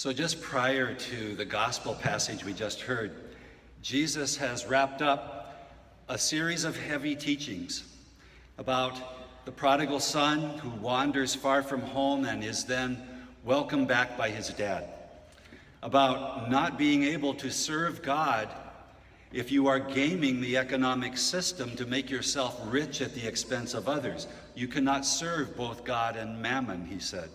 So just prior to the gospel passage we just heard, Jesus has wrapped up a series of heavy teachings about the prodigal son who wanders far from home and is then welcomed back by his dad, about not being able to serve God if you are gaming the economic system to make yourself rich at the expense of others. You cannot serve both God and mammon, he said.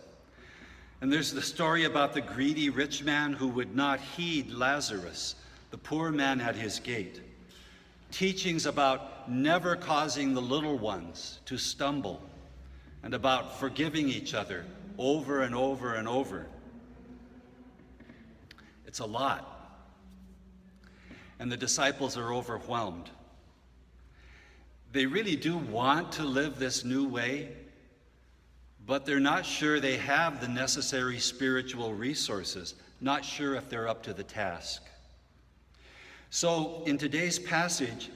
And there's the story about the greedy rich man who would not heed Lazarus, the poor man at his gate. Teachings about never causing the little ones to stumble, and about forgiving each other over and over and over. It's a lot. And the disciples are overwhelmed. They really do want to live this new way, but they're not sure they have the necessary spiritual resources, not sure if they're up to the task. So in today's passage,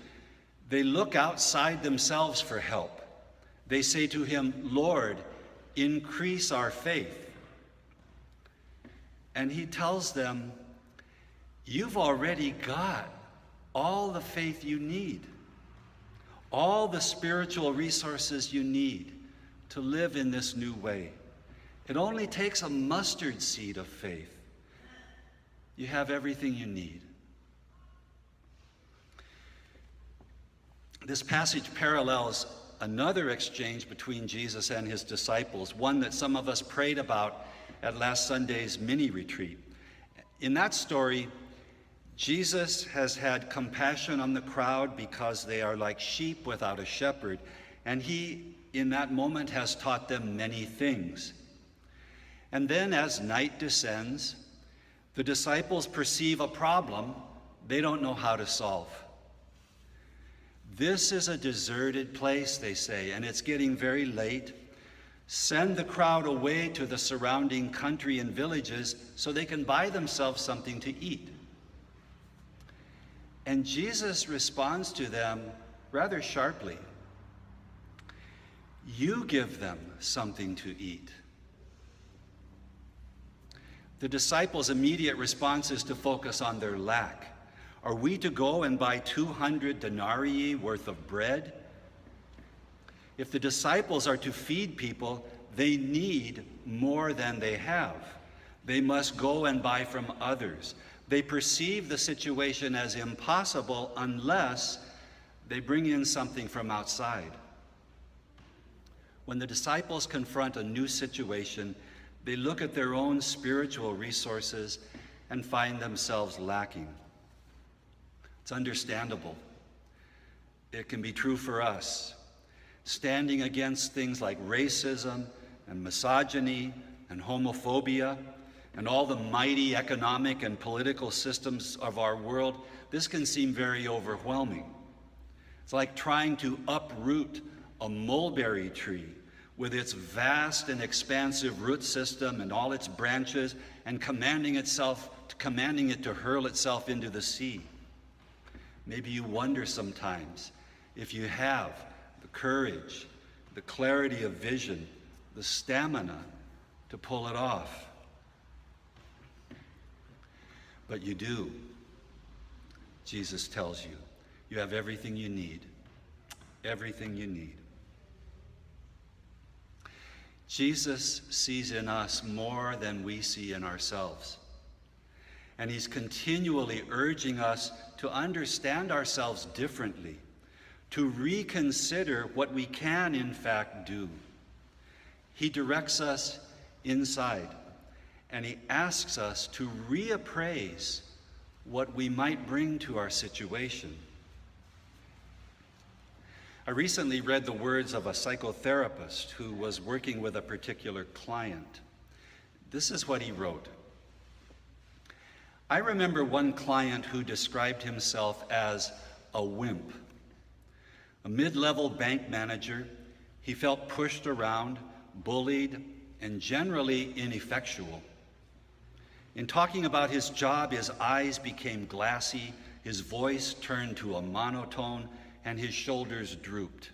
they look outside themselves for help. They say to him, "Lord, increase our faith." And he tells them, you've already got all the faith you need, all the spiritual resources you need to live in this new way. It only takes a mustard seed of faith. You have everything you need. This passage parallels another exchange between Jesus and his disciples, one that some of us prayed about at last Sunday's mini retreat. In that story, Jesus has had compassion on the crowd because they are like sheep without a shepherd, and he, in that moment, has taught them many things. And then as night descends, the disciples perceive a problem they don't know how to solve. "This is a deserted place," they say, "and it's getting very late. Send the crowd away to the surrounding country and villages so they can buy themselves something to eat." And Jesus responds to them rather sharply. "You give them something to eat." The disciples' immediate response is to focus on their lack. Are we to go and buy 200 denarii worth of bread? If the disciples are to feed people, they need more than they have. They must go and buy from others. They perceive the situation as impossible unless they bring in something from outside. When the disciples confront a new situation, they look at their own spiritual resources and find themselves lacking. It's understandable. It can be true for us. Standing against things like racism and misogyny and homophobia and all the mighty economic and political systems of our world, this can seem very overwhelming. It's like trying to uproot a mulberry tree with its vast and expansive root system and all its branches and commanding it to hurl itself into the sea. Maybe you wonder sometimes if you have the courage, the clarity of vision, the stamina to pull it off. But you do. Jesus tells you, you have everything you need. Everything you need. Jesus sees in us more than we see in ourselves. And he's continually urging us to understand ourselves differently, to reconsider what we can in fact do. He directs us inside, and he asks us to reappraise what we might bring to our situation. I recently read the words of a psychotherapist who was working with a particular client. This is what he wrote. "I remember one client who described himself as a wimp. A mid-level bank manager, he felt pushed around, bullied, and generally ineffectual. In talking about his job, his eyes became glassy, his voice turned to a monotone, and his shoulders drooped.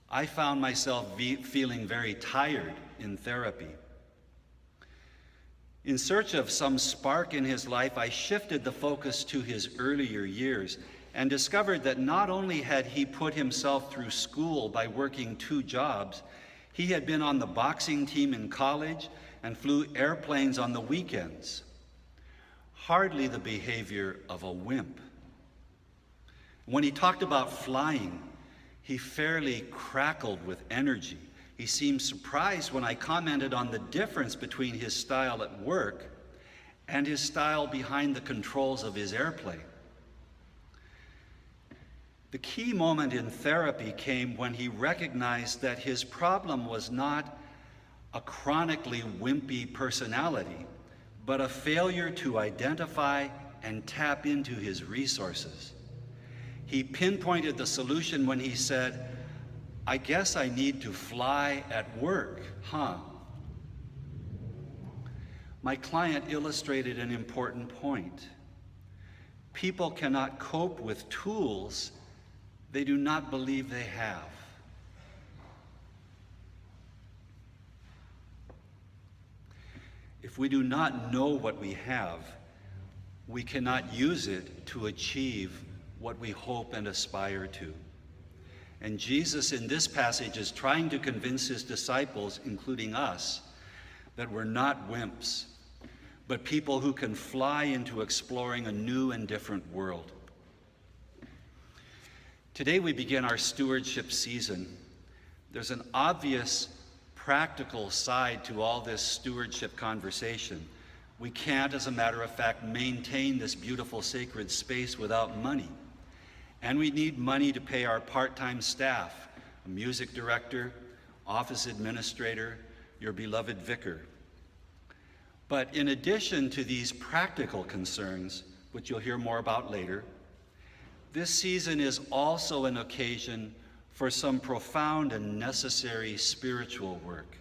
I found myself feeling very tired in therapy. In search of some spark in his life, I shifted the focus to his earlier years and discovered that not only had he put himself through school by working 2 jobs, he had been on the boxing team in college and flew airplanes on the weekends. Hardly the behavior of a wimp. When he talked about flying, he fairly crackled with energy. He seemed surprised when I commented on the difference between his style at work and his style behind the controls of his airplane. The key moment in therapy came when he recognized that his problem was not a chronically wimpy personality, but a failure to identify and tap into his resources. He pinpointed the solution when he said, "I guess I need to fly at work, huh?" My client illustrated an important point. People cannot cope with tools they do not believe they have. If we do not know what we have, we cannot use it to achieve what we hope and aspire to. And Jesus in this passage is trying to convince his disciples, including us, that we're not wimps, but people who can fly into exploring a new and different world. Today we begin our stewardship season. There's an obvious practical side to all this stewardship conversation. We can't, as a matter of fact, maintain this beautiful sacred space without money. And we need money to pay our part-time staff, a music director, office administrator, your beloved vicar. But in addition to these practical concerns, which you'll hear more about later, this season is also an occasion for some profound and necessary spiritual work,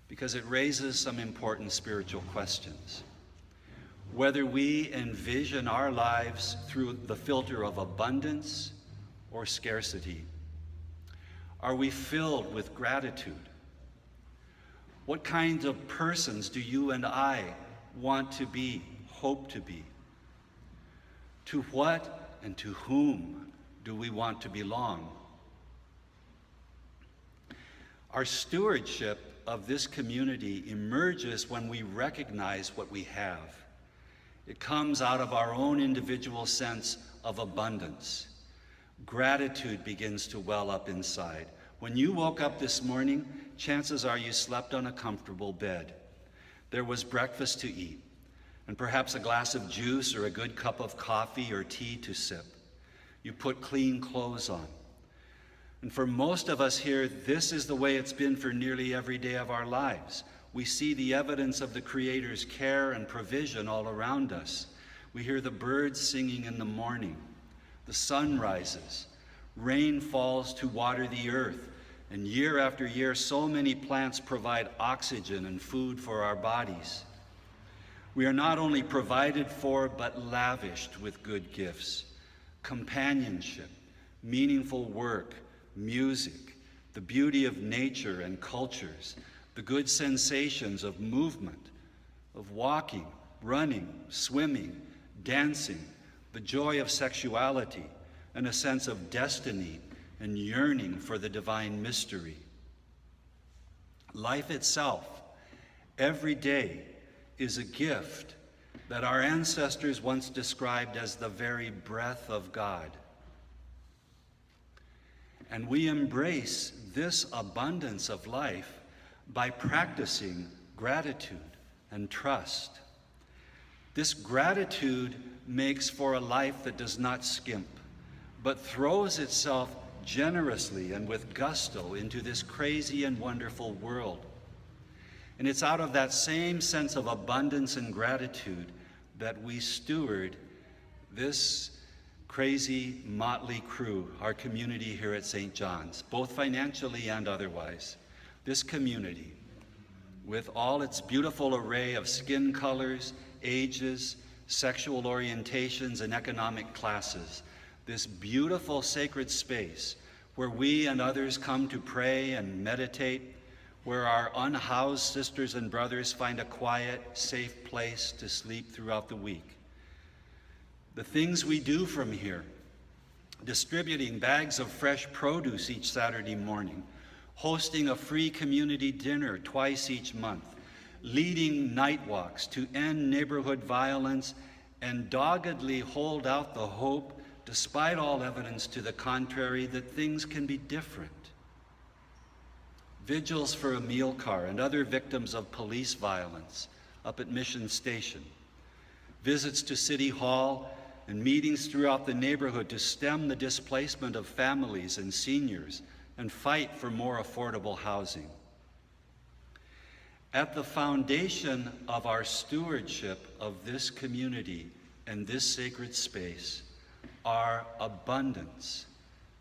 because it raises some important spiritual questions. Whether we envision our lives through the filter of abundance or scarcity. Are we filled with gratitude? What kinds of persons do you and I want to be, hope to be? To what and to whom do we want to belong? Our stewardship of this community emerges when we recognize what we have. It comes out of our own individual sense of abundance. Gratitude begins to well up inside. When you woke up this morning, chances are you slept on a comfortable bed. There was breakfast to eat, and perhaps a glass of juice or a good cup of coffee or tea to sip. You put clean clothes on. And for most of us here, this is the way it's been for nearly every day of our lives. We see the evidence of the Creator's care and provision all around us. We hear the birds singing in the morning. The sun rises. Rain falls to water the earth. And year after year, so many plants provide oxygen and food for our bodies. We are not only provided for, but lavished with good gifts. Companionship, meaningful work, music, the beauty of nature and cultures, the good sensations of movement, of walking, running, swimming, dancing, the joy of sexuality, and a sense of destiny and yearning for the divine mystery. Life itself, every day, is a gift that our ancestors once described as the very breath of God. And we embrace this abundance of life by practicing gratitude and trust. This gratitude makes for a life that does not skimp, but throws itself generously and with gusto into this crazy and wonderful world. And it's out of that same sense of abundance and gratitude that we steward this crazy motley crew, our community here at St. John's, both financially and otherwise. This community, with all its beautiful array of skin colors, ages, sexual orientations, and economic classes, this beautiful sacred space where we and others come to pray and meditate, where our unhoused sisters and brothers find a quiet, safe place to sleep throughout the week. The things we do from here, distributing bags of fresh produce each Saturday morning, hosting a free community dinner twice each month, leading night walks to end neighborhood violence, and doggedly hold out the hope, despite all evidence to the contrary, that things can be different. Vigils for Emil Carr and other victims of police violence up at Mission Station, visits to City Hall, and meetings throughout the neighborhood to stem the displacement of families and seniors and fight for more affordable housing. At the foundation of our stewardship of this community and this sacred space are abundance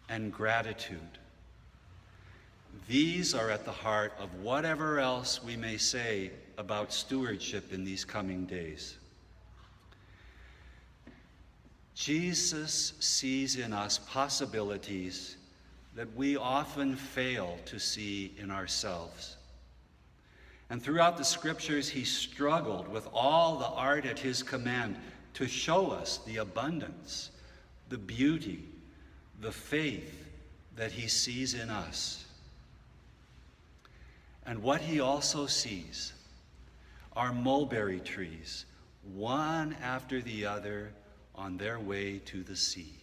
and gratitude. These are at the heart of whatever else we may say about stewardship in these coming days. Jesus sees in us possibilities that we often fail to see in ourselves. And throughout the scriptures, he struggled with all the art at his command to show us the abundance, the beauty, the faith that he sees in us. And what he also sees are mulberry trees, one after the other, on their way to the sea.